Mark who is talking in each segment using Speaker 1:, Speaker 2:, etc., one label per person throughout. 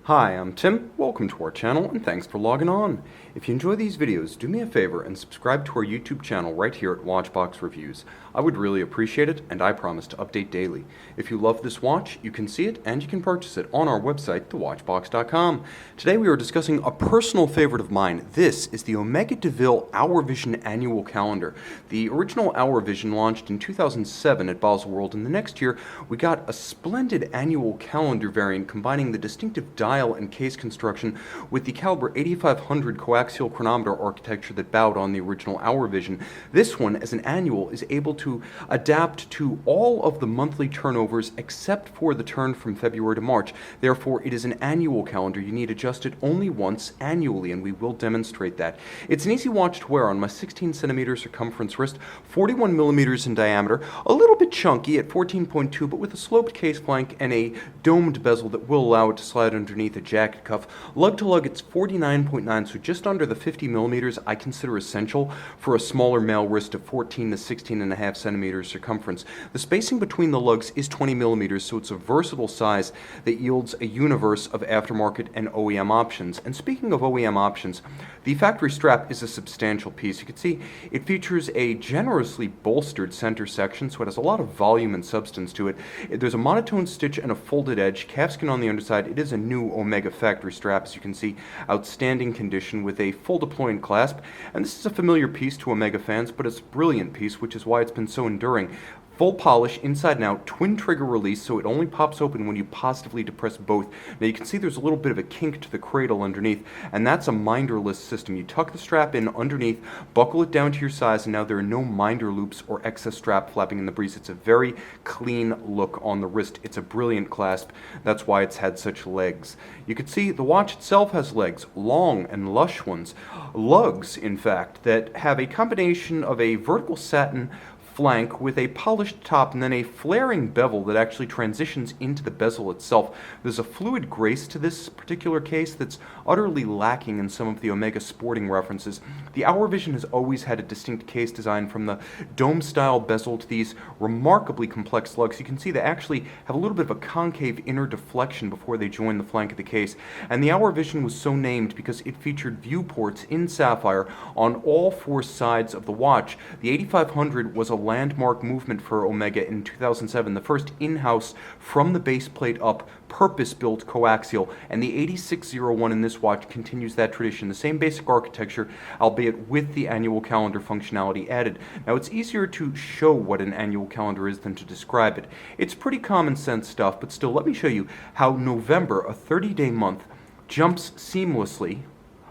Speaker 1: Hi, I'm Tim. Welcome to our channel and thanks for logging on. If you enjoy these videos, do me a favor and subscribe to our YouTube channel right here at Watchbox Reviews. I would really appreciate it, and I promise to update daily. If you love this watch, you can see it and you can purchase it on our website, thewatchbox.com. Today we are discussing a personal favorite of mine. This is the Omega Deville Hour Vision Annual Calendar. The original Hour Vision launched in 2007 at Baselworld, and the next year we got a splendid annual calendar variant combining the distinctive dial and case construction with the caliber 8500 coaxial chronometer architecture that bowed on the original Hour Vision. This one, as an annual, is able to adapt to all of the monthly turnovers except for the turn from February to March. Therefore, it is an annual calendar. You need adjust it only once annually, and we will demonstrate that. It's an easy watch to wear on my 16 centimeter circumference wrist, 41 millimeters in diameter, a little bit chunky at 14.2, but with a sloped case flank and a domed bezel that will allow it to slide underneath a jacket cuff. Lug to lug, it's 49.9, so just under the 50 millimeters I consider essential for a smaller male wrist of 14 to 16.5 centimeters circumference. The spacing between the lugs is 20 millimeters, so it's a versatile size that yields a universe of aftermarket and OEM options. And speaking of OEM options, the factory strap is a substantial piece. You can see it features a generously bolstered center section, so it has a lot of volume and substance to it. There's a monotone stitch and a folded edge, calfskin on the underside. It is a new Omega factory strap, as you can see, outstanding condition with a full deployant clasp. And this is a familiar piece to Omega fans, but it's a brilliant piece, which is why it's been so enduring. Full polish, inside and out, twin trigger release, so it only pops open when you positively depress both. Now you can see there's a little bit of a kink to the cradle underneath, and that's a minderless system. You tuck the strap in underneath, buckle it down to your size, and now there are no minder loops or excess strap flapping in the breeze. It's a very clean look on the wrist. It's a brilliant clasp. That's why it's had such legs. You can see the watch itself has legs, long and lush ones. Lugs, in fact, that have a combination of a vertical satin flank with a polished top and then a flaring bevel that actually transitions into the bezel itself. There's a fluid grace to this particular case that's utterly lacking in some of the Omega sporting references. The Hour Vision has always had a distinct case design, from the dome-style bezel to these remarkably complex lugs. You can see they actually have a little bit of a concave inner deflection before they join the flank of the case. And the Hour Vision was so named because it featured viewports in sapphire on all four sides of the watch. The 8500 was a landmark movement for Omega in 2007, the first in-house, from the base plate up, purpose-built coaxial, and the 8601 in this watch continues that tradition. The same basic architecture, albeit with the annual calendar functionality added. Now, it's easier to show what an annual calendar is than to describe it. It's pretty common sense stuff, but still, let me show you how November, a 30-day month, jumps seamlessly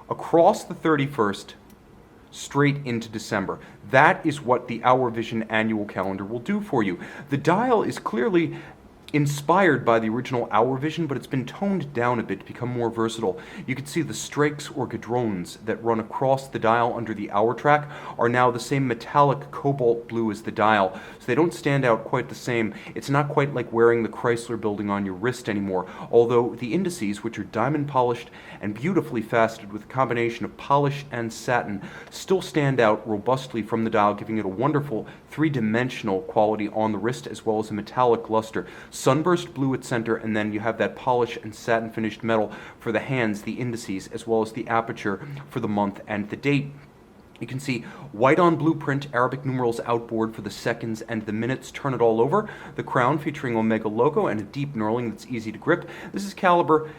Speaker 1: across the 31st straight into December. That is what the Hour Vision annual calendar will do for you. The dial is clearly inspired by the original Hour Vision, but it's been toned down a bit to become more versatile. You can see the strakes or gadrones that run across the dial under the hour track are now the same metallic cobalt blue as the dial, so they don't stand out quite the same. It's not quite like wearing the Chrysler Building on your wrist anymore, although the indices, which are diamond polished and beautifully faceted with a combination of polish and satin, still stand out robustly from the dial, giving it a wonderful three-dimensional quality on the wrist as well as a metallic luster. Sunburst blue at center, and then you have that polish and satin finished metal for the hands, the indices, as well as the aperture for the month and the date. You can see white on blueprint, Arabic numerals outboard for the seconds and the minutes. Turn it all over. The crown featuring Omega logo and a deep knurling that's easy to grip. This is caliber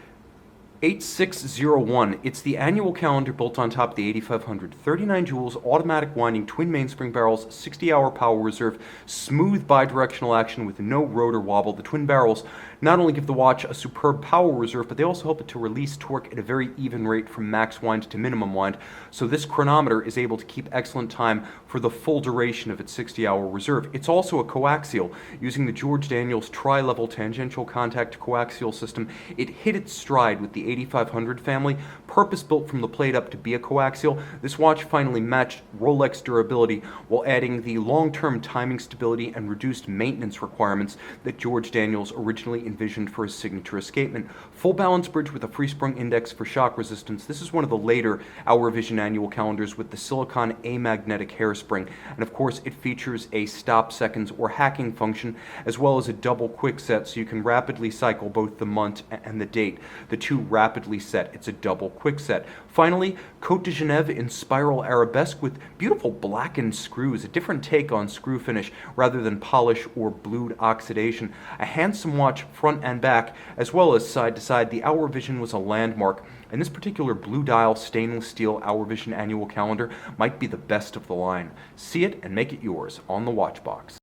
Speaker 1: 8601. It's the annual calendar built on top of the 8500. 39 jewels, automatic winding, twin mainspring barrels, 60-hour power reserve, smooth bidirectional action with no rotor wobble. The twin barrels not only give the watch a superb power reserve, but they also help it to release torque at a very even rate from max wind to minimum wind. So this chronometer is able to keep excellent time for the full duration of its 60-hour reserve. It's also a coaxial. Using the George Daniels tri-level tangential contact coaxial system, it hit its stride with the 8500 family, purpose-built from the plate up to be a coaxial. This watch finally matched Rolex durability while adding the long-term timing stability and reduced maintenance requirements that George Daniels originally envisioned for his signature escapement. Full balance bridge with a free-sprung index for shock resistance. This is one of the later Hour Vision annual calendars with the silicon amagnetic hairspring, and of course it features a stop seconds or hacking function, as well as a double quick set, so you can rapidly cycle both the month and the date. The two rapidly set. It's a double quick set. Finally, Côte de Genève in spiral arabesque with beautiful blackened screws, a different take on screw finish rather than polish or blued oxidation. A handsome watch front and back, as well as side to side. The Hour Vision was a landmark, and this particular blue dial stainless steel Hour Vision annual calendar might be the best of the line. See it and make it yours on the Watchbox.